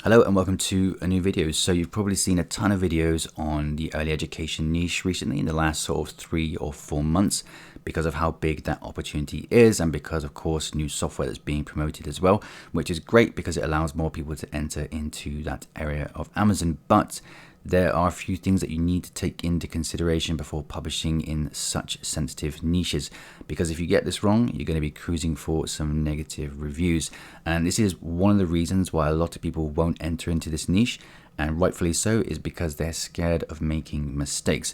Hello and welcome to a new video. So you've probably seen a ton of videos on the early education niche recently in the last sort of 3 or 4 months because of how big that opportunity is and because of course new software that's being promoted as well, which is great because it allows more people to enter into that area of Amazon. But there are a few things that you need to take into consideration before publishing in such sensitive niches, because if you get this wrong, you're going to be cruising for some negative reviews. And this is one of the reasons why a lot of people won't enter into this niche, and rightfully so, is because they're scared of making mistakes.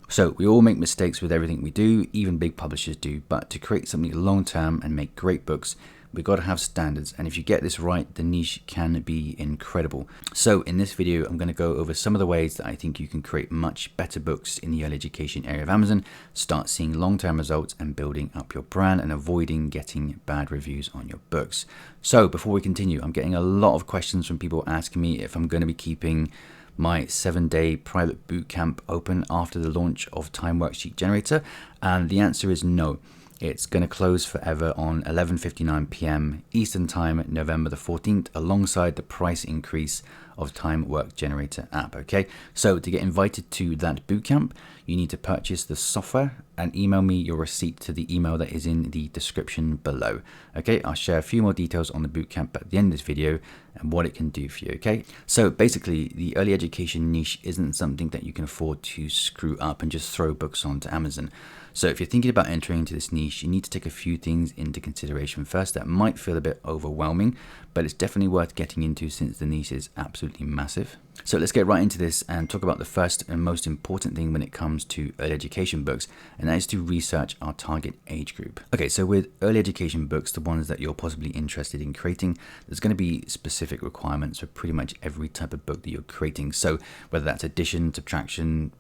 So we all make mistakes with everything we do, even big publishers do, but to create something long term and make great books, we've got to have standards, and if you get this right, the niche can be incredible. So in this video, I'm going to go over some of the ways that I think you can create much better books in the early education area of Amazon, start seeing long-term results and building up your brand and avoiding getting bad reviews on your books. So before we continue, I'm getting a lot of questions from people asking me if I'm going to be keeping my 7-day private bootcamp open after the launch of Time Worksheet Generator, and the answer is no. It's going to close forever on 11:59 p.m. Eastern Time, November the 14th, alongside the price increase of Time Work Generator app. Okay, so to get invited to that bootcamp, you need to purchase the software and email me your receipt to the email that is in the description below. Okay, I'll share a few more details on the bootcamp at the end of this video and what it can do for you. Okay, so basically the early education niche isn't something that you can afford to screw up and just throw books onto Amazon. So if you're thinking about entering into this niche, you need to take a few things into consideration first that might feel a bit overwhelming, but it's definitely worth getting into since the niche is absolutely massive. So let's get right into this and talk about the first and most important thing when it comes to early education books, and that is to research our target age group. Okay, so with early education books, the ones that you're possibly interested in creating, there's going to be specific requirements for pretty much every type of book that you're creating. So whether that's addition, subtraction,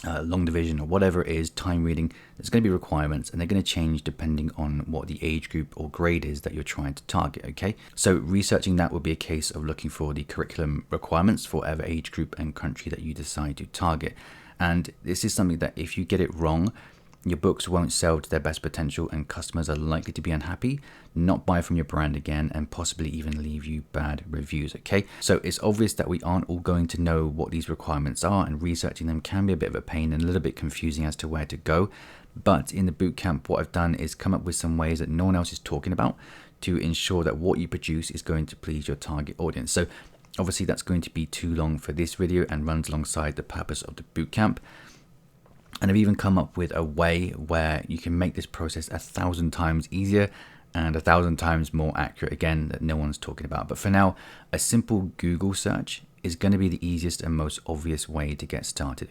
long division, or whatever it is, time reading, there's going to be requirements, and they're going to change depending on what the age group or grade is that you're trying to target. Okay, so researching that would be a case of looking for the curriculum requirements for whatever age group and country that you decide to target. And this is something that if you get it wrong, your books won't sell to their best potential and customers are likely to be unhappy, not buy from your brand again, and possibly even leave you bad reviews. Okay, so it's obvious that we aren't all going to know what these requirements are, and researching them can be a bit of a pain and a little bit confusing as to where to go. But in the bootcamp, what I've done is come up with some ways that no one else is talking about to ensure that what you produce is going to please your target audience. So obviously that's going to be too long for this video and runs alongside the purpose of the bootcamp. And I've even come up with a way where you can make this process 1,000 times easier and 1,000 times more accurate, again, that no one's talking about. But for now, a simple Google search is going to be the easiest and most obvious way to get started.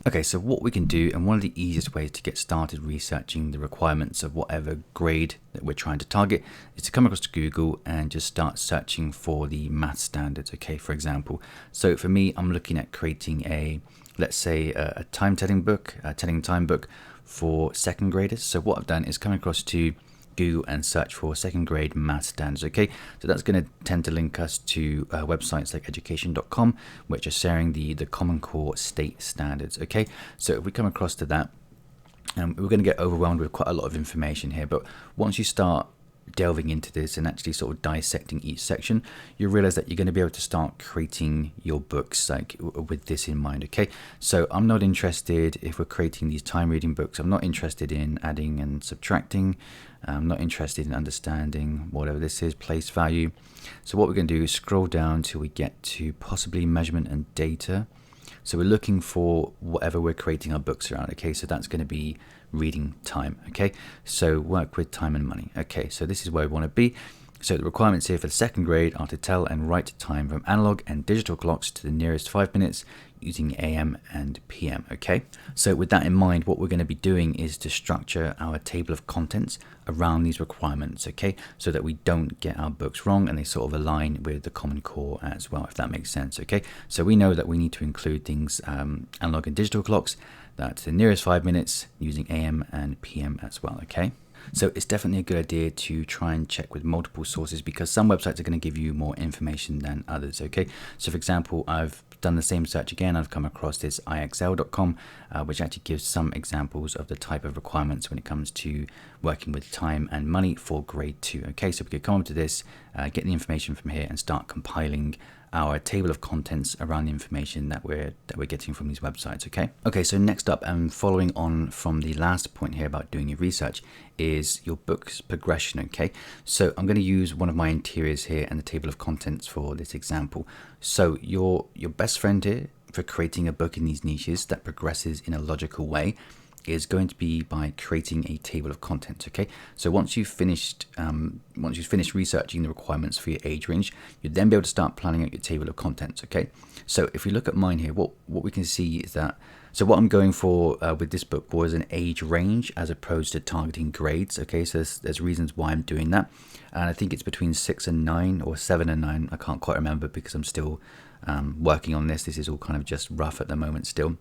Okay, so what we can do, and one of the easiest ways to get started researching the requirements of whatever grade that we're trying to target, is to come across to Google and just start searching for the math standards. Okay, for example, so for me, I'm looking at creating a, let's say, a time-telling book, a telling time book for second graders. So what I've done is come across to Google and search for second grade math standards. Okay, so that's going to tend to link us to websites like education.com, which are sharing the Common Core state standards. Okay, so if we come across to that, we're going to get overwhelmed with quite a lot of information here, but once you start delving into this and actually sort of dissecting each section, you realize that you're going to be able to start creating your books like with this in mind. Okay, so I'm not interested, if we're creating these time reading books, I'm not interested in adding and subtracting. I'm not interested in understanding whatever this is, place value. So what we're going to do is scroll down till we get to possibly measurement and data. So we're looking for whatever we're creating our books around. Okay, so that's going to be reading time. Okay, so work with time and money. Okay, so this is where we want to be. So the requirements here for the second grade are to tell and write time from analog and digital clocks to the nearest 5 minutes using AM and PM. Okay, so with that in mind, what we're going to be doing is to structure our table of contents around these requirements. Okay, so that we don't get our books wrong and they sort of align with the Common Core as well, if that makes sense. Okay, so we know that we need to include things analog and digital clocks, that's the nearest 5 minutes using AM and PM as well. Okay, so it's definitely a good idea to try and check with multiple sources because some websites are going to give you more information than others. Okay, so for example, I've done the same search again. I've come across this ixl.com, which actually gives some examples of the type of requirements when it comes to working with time and money for grade 2. Okay, so we could come up to this, get the information from here and start compiling our table of contents around the information that we're getting from these websites. Okay, so next up, and following on from the last point here about doing your research, is your book's progression. Okay, so I'm going to use one of my interiors here and the table of contents for this example. So your best friend here for creating a book in these niches that progresses in a logical way is going to be by creating a table of contents. Okay, so once you've finished researching the requirements for your age range, you'll then be able to start planning out your table of contents. Okay, so if we look at mine here, what we can see is that, so what I'm going for with this book was an age range as opposed to targeting grades. Okay, so there's reasons why I'm doing that, and I think it's between 6 and 9 or 7 and 9. I can't quite remember because I'm still working on this. This is all kind of just rough at the moment still.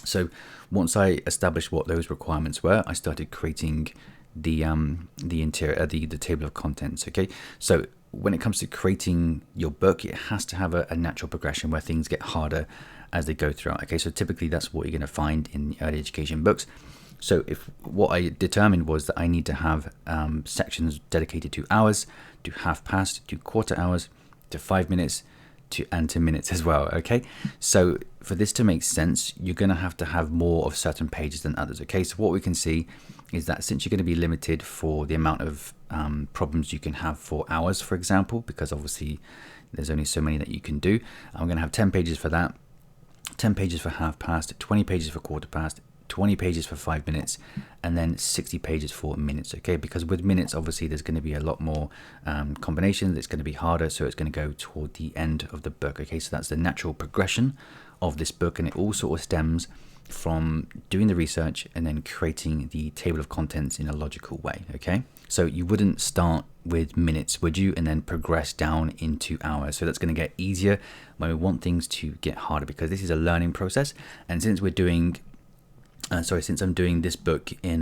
So once I established what those requirements were, I started creating the interior, the table of contents. Okay, so when it comes to creating your book, it has to have a natural progression where things get harder as they go throughout. Okay, so typically that's what you're going to find in early education books. So if what I determined was that I need to have sections dedicated to hours, to half past, to quarter hours, to 5 minutes, and to minutes as well. Okay, so for this to make sense, you're going to have more of certain pages than others. Okay, so what we can see is that since you're going to be limited for the amount of problems you can have for hours, for example, because obviously there's only so many that you can do, I'm going to have 10 pages for that, 10 pages for half past, 20 pages for quarter past, 20 pages for 5 minutes, and then 60 pages for minutes. Okay, because with minutes, obviously there's going to be a lot more combinations. It's going to be harder, so it's going to go toward the end of the book. Okay, so that's the natural progression of this book, and it all sort of stems from doing the research and then creating the table of contents in a logical way. Okay, so you wouldn't start with minutes, would you, and then progress down into hours? So that's going to get easier when we want things to get harder, because this is a learning process. And since we're doing since I'm doing this book in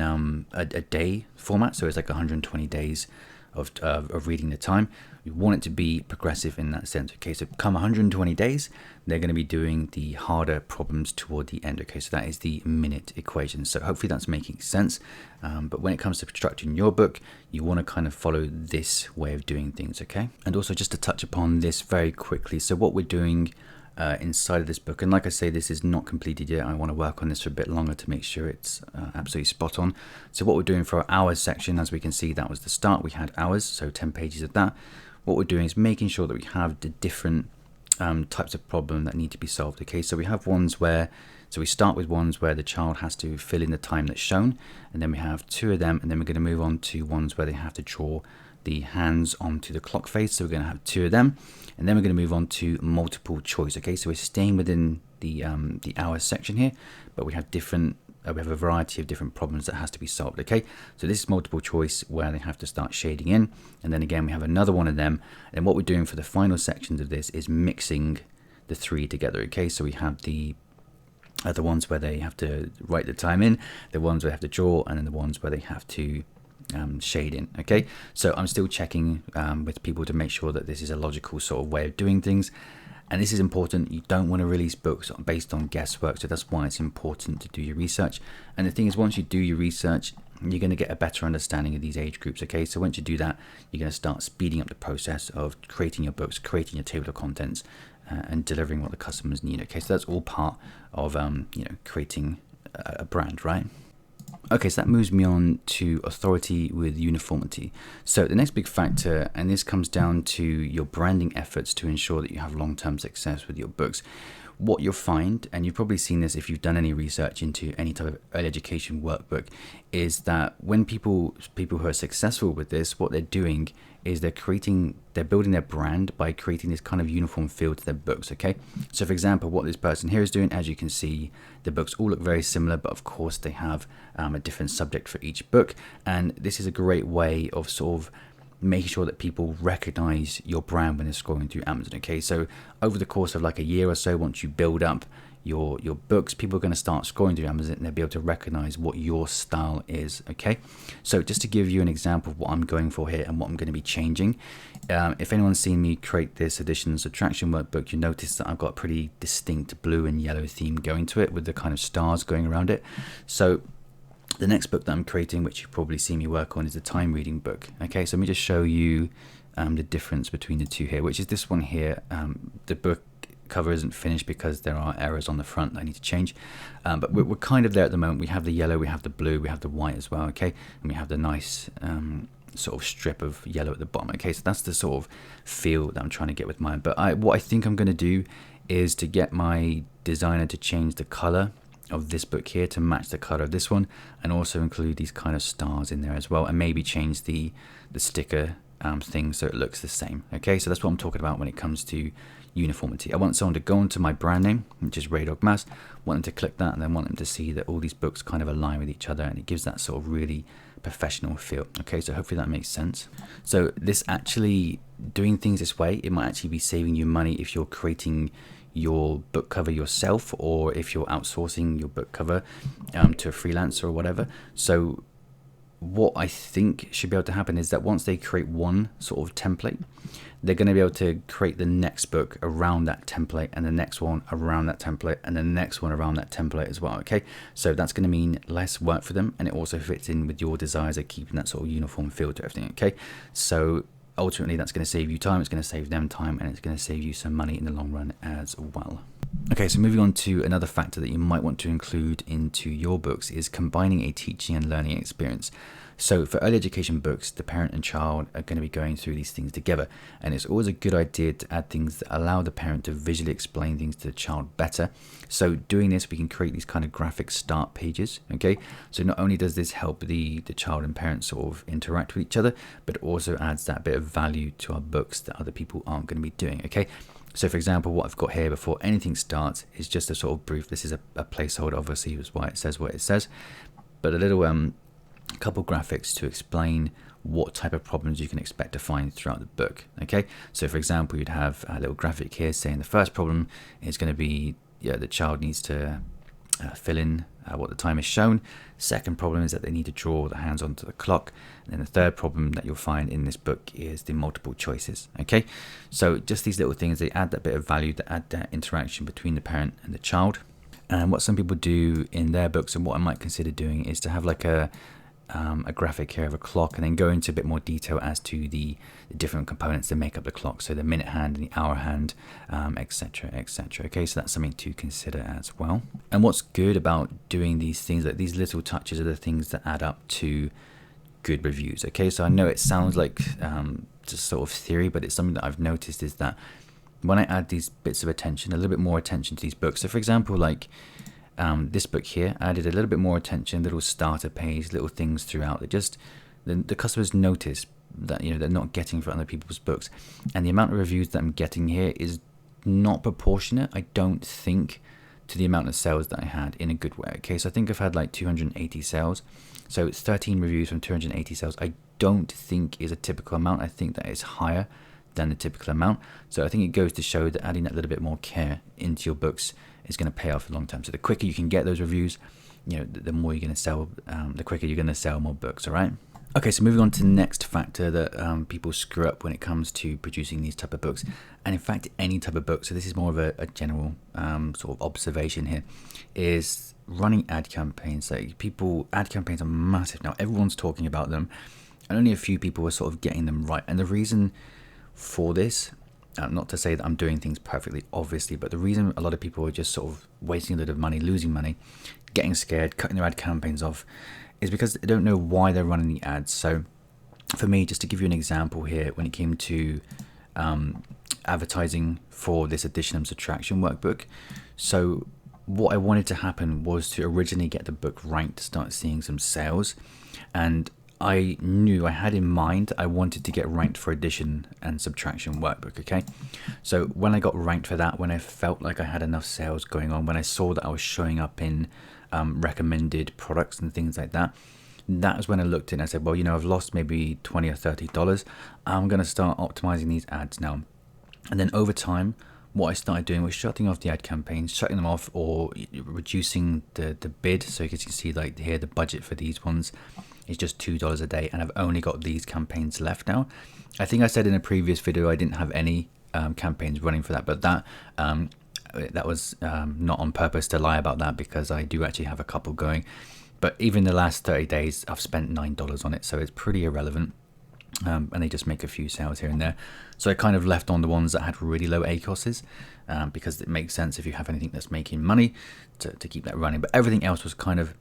a day format, so it's like 120 days of reading the time, we want it to be progressive in that sense. Okay, so come 120 days, they're going to be doing the harder problems toward the end. Okay, so that is the minute equation. So hopefully that's making sense. But when it comes to constructing your book, you want to kind of follow this way of doing things. Okay, and also just to touch upon this very quickly. So what we're doing inside of this book, and like I say, this is not completed yet. I want to work on this for a bit longer to make sure it's absolutely spot on. So what we're doing for our hours section, as we can see, that was the start. We had hours, so 10 pages of that. What we're doing is making sure that we have the different types of problem that need to be solved. Okay, so we have ones where, so we start with ones where the child has to fill in the time that's shown, and then we have 2 of them, and then we're going to move on to ones where they have to draw the hands onto the clock face. So we're going to have 2 of them, and then we're going to move on to multiple choice. Okay, so we're staying within the hours section here, but we have different we have a variety of different problems that has to be solved. Okay, so this is multiple choice where they have to start shading in, and then again we have another one of them, and what we're doing for the final sections of this is mixing the 3 together. Okay, so we have the ones where they have to write the time in, the ones where they have to draw, and then the ones where they have to shade in. Okay, so I'm still checking with people to make sure that this is a logical sort of way of doing things, and this is important. You don't want to release books based on guesswork, so that's why it's important to do your research. And the thing is, once you do your research, you're going to get a better understanding of these age groups. Okay, so once you do that, you're going to start speeding up the process of creating your books, creating your table of contents, and delivering what the customers need. Okay, so that's all part of creating a brand, right? Okay, so that moves me on to authority with uniformity. So the next big factor, and this comes down to your branding efforts to ensure that you have long-term success with your books. What you'll find, and you've probably seen this if you've done any research into any type of early education workbook, is that when people who are successful with this, what they're doing is they're building their brand by creating this kind of uniform feel to their books. Okay, so for example, what this person here is doing, as you can see, the books all look very similar, but of course they have a different subject for each book, and this is a great way of sort of making sure that people recognize your brand when they're scrolling through Amazon. Okay, so over the course of like a year or so, once you build up your books, people are going to start scrolling through Amazon and they'll be able to recognize what your style is. Okay, so just to give you an example of what I'm going for here and what I'm going to be changing, if anyone's seen me create this addition and subtraction workbook, you notice that I've got a pretty distinct blue and yellow theme going to it with the kind of stars going around it. So the next book that I'm creating, which you've probably seen me work on, is the time reading book. Okay, so let me just show you the difference between the two here, which is this one here. The book cover isn't finished because there are errors on the front that I need to change, but we're kind of there at the moment. We have the yellow, we have the blue, we have the white as well, okay, and we have the nice sort of strip of yellow at the bottom. Okay, so that's the sort of feel that I'm trying to get with mine. But what I think I'm going to do is to get my designer to change the color of this book here to match the color of this one, and also include these kind of stars in there as well, and maybe change the sticker thing so it looks the same. Okay, so that's what I'm talking about when it comes to uniformity. I want someone to go into my brand name, which is Ray Dog Mass, want them to click that, and then want them to see that all these books kind of align with each other, and it gives that sort of really professional feel. Okay, so hopefully that makes sense. So this actually, doing things this way, it might actually be saving you money if you're creating your book cover yourself, or if you're outsourcing your book cover to a freelancer or whatever. So what I think should be able to happen is that once they create one sort of template, they're going to be able to create the next book around that template, and the next one around that template, and the next one around that template as well. Okay, so that's going to mean less work for them, and it also fits in with your desires of keeping that sort of uniform feel to everything. Okay, so ultimately that's going to save you time, it's going to save them time, and it's going to save you some money in the long run as well. Okay, so moving on to another factor that you might want to include into your books is combining a teaching and learning experience. So for early education books, the parent and child are going to be going through these things together, and it's always a good idea to add things that allow the parent to visually explain things to the child better. So doing this, we can create these kind of graphic start pages. Okay, so not only does this help the child and parent sort of interact with each other, but it also adds that bit of value to our books that other people aren't going to be doing. Okay, so for example, what I've got here before anything starts is just a sort of brief. This is a placeholder, obviously, is why it says what it says, but a little couple graphics to explain what type of problems you can expect to find throughout the book. Okay, so for example, you'd have a little graphic here saying the first problem is going to be the child needs to fill in what the time is shown. Second problem is that they need to draw the hands onto the clock. And then the third problem that you'll find in this book is the multiple choices. Okay, so just these little things, they add that bit of value, that add that interaction between the parent and the child. And what some people do in their books, and what I might consider doing, is to have like a graphic here of a clock, and then go into a bit more detail as to the different components that make up the clock, so the minute hand and the hour hand, etc, etc. Okay, so that's something to consider as well. And what's good about doing these things, like these little touches, are the things that add up to good reviews. Okay, so I know it sounds like just sort of theory, but it's something that I've noticed is that when I add these bits of attention, a little bit more attention to these books, so for example, like this book here, I added a little bit more attention, little starter page, little things throughout that just the customers notice that they're not getting for other people's books, and the amount of reviews that I'm getting here is not proportionate, I don't think, to the amount of sales that I had, in a good way. Okay, so I think I've had like 280 sales, so it's 13 reviews from 280 sales. I don't think is a typical amount. I think that it's higher than the typical amount. So I think it goes to show that adding that little bit more care into your books is going to pay off a long time. So the quicker you can get those reviews, the more you're going to sell, the quicker you're going to sell more books. All right. Okay, so moving on to the next factor that people screw up when it comes to producing these type of books, and in fact any type of book, so this is more of a general sort of observation here, is running ad campaigns. So ad campaigns are massive now, everyone's talking about them, and only a few people are sort of getting them right. And the reason for this, not to say that I'm doing things perfectly, obviously, but the reason a lot of people are just sort of wasting a lot of money, losing money, getting scared, cutting their ad campaigns off, is because they don't know why they're running the ads. So for me, just to give you an example here, when it came to advertising for this addition and subtraction workbook, so what I wanted to happen was to originally get the book ranked to start seeing some sales, and I knew, I had in mind, I wanted to get ranked for addition and subtraction workbook. Okay, so when I got ranked for that, when I felt like I had enough sales going on, when I saw that I was showing up in recommended products and things like that, that was when I looked in and I said, well, I've lost maybe $20 or $30. I'm going to start optimizing these ads now. And then over time, what I started doing was shutting off the ad campaigns, shutting them off, or reducing the bid. So you can see, like here, the budget for these ones is just $2 a day, and I've only got these campaigns left now. I think I said in a previous video I didn't have any campaigns running for that, but that was not on purpose to lie about that, because I do actually have a couple going. But even the last 30 days, I've spent $9 on it, so it's pretty irrelevant. and they just make a few sales here and there. So I kind of left on the ones that had really low ACOSs, because it makes sense if you have anything that's making money to keep that running. But everything else was kind of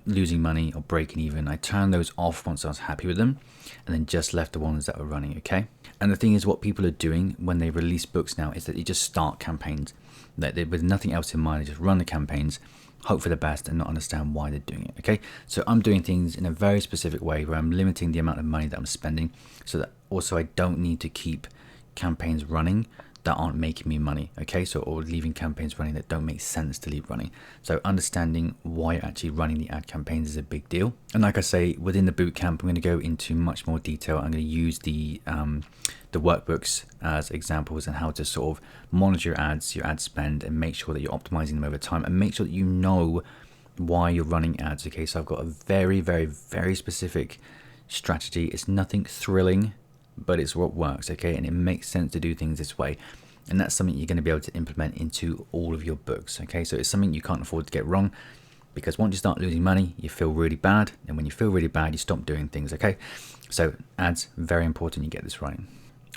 losing money or breaking even. I turned those off once I was happy with them, and then just left the ones that were running. Okay. And the thing is, what people are doing when they release books now is that they just start campaigns, that they, with nothing else in mind, they just run the campaigns, hope for the best, and not understand why they're doing it. Okay, so I'm doing things in a very specific way where I'm limiting the amount of money that I'm spending, so that also I don't need to keep campaigns running that aren't making me money. Okay, so, or leaving campaigns running that don't make sense to leave running. So understanding why you're actually running the ad campaigns is a big deal. And like I say, within the bootcamp, I'm going to go into much more detail. I'm going to use the workbooks as examples and how to sort of monitor your ads, your ad spend, and make sure that you're optimizing them over time, and make sure that you know why you're running ads. Okay, so I've got a very, very, very specific strategy. It's nothing thrilling, but it's what works. Okay, and it makes sense to do things this way, and that's something you're going to be able to implement into all of your books. Okay, so it's something you can't afford to get wrong, because once you start losing money, you feel really bad, and when you feel really bad, you stop doing things. Okay, so ads, very important you get this right.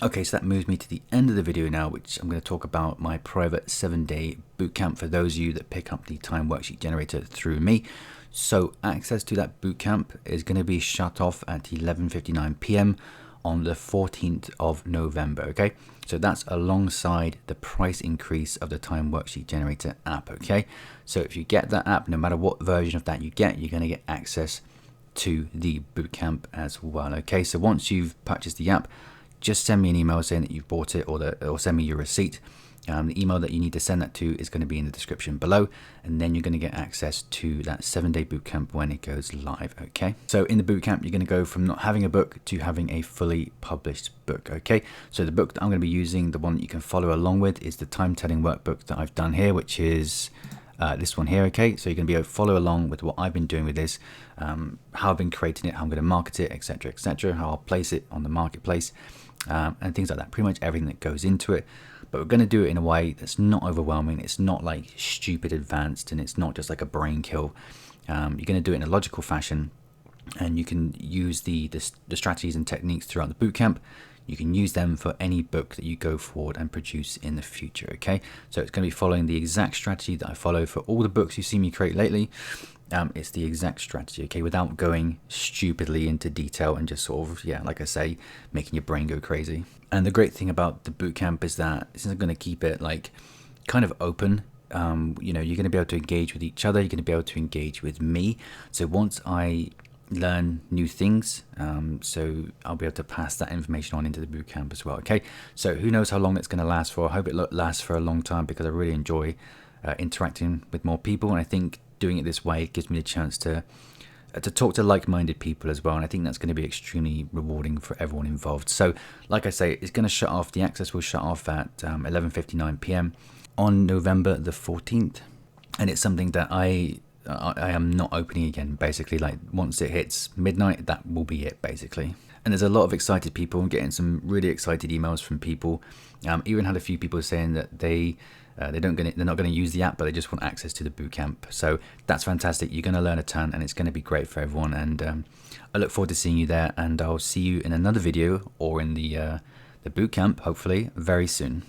Okay, so that moves me to the end of the video now, which I'm going to talk about my private 7-day bootcamp for those of you that pick up the Time Worksheet Generator through me. So access to that bootcamp is going to be shut off at 11:59 p.m. on the 14th of November. Okay, so that's alongside the price increase of the Time Worksheet Generator app. Okay, so if you get that app, no matter what version of that you get, you're going to get access to the bootcamp as well. Okay, so once you've purchased the app, just send me an email saying that you've bought it, or send me your receipt. The email that you need to send that to is going to be in the description below, and then you're going to get access to that 7-day bootcamp when it goes live. Okay, so in the bootcamp, you're going to go from not having a book to having a fully published book. Okay, so the book that I'm going to be using, the one that you can follow along with, is the time telling workbook that I've done here, which is this one here. Okay, so you're going to be able to follow along with what I've been doing with this, how I've been creating it, how I'm going to market it, etc., etc., how I'll place it on the marketplace, and things like that. Pretty much everything that goes into it. But we're going to do it in a way that's not overwhelming. It's not like stupid advanced, and it's not just like a brain kill. You're going to do it in a logical fashion, and you can use the strategies and techniques throughout the bootcamp. You can use them for any book that you go forward and produce in the future. Okay, so it's going to be following the exact strategy that I follow for all the books you see me create lately. It's the exact strategy, okay, without going stupidly into detail and just sort of, yeah, like I say, making your brain go crazy. And the great thing about the bootcamp is that this is going to keep it like kind of open. You know, you're going to be able to engage with each other. You're going to be able to engage with me. So once I learn new things, so I'll be able to pass that information on into the bootcamp as well. Okay, so who knows how long it's going to last for. I hope it lasts for a long time, because I really enjoy interacting with more people, and I think doing it this way, it gives me the chance to talk to like-minded people as well, and I think that's going to be extremely rewarding for everyone involved. So like I say, it's going to shut off, the access will shut off at 11:59 p.m. on November the 14th, and it's something that I am not opening again. Basically, like once it hits midnight, that will be it basically. And there's a lot of excited people. I'm getting some really excited emails from people. Even had a few people saying that they're not going to use the app, but they just want access to the bootcamp. So that's fantastic. You're going to learn a ton, and it's going to be great for everyone. And I look forward to seeing you there. And I'll see you in another video, or in the bootcamp, hopefully very soon.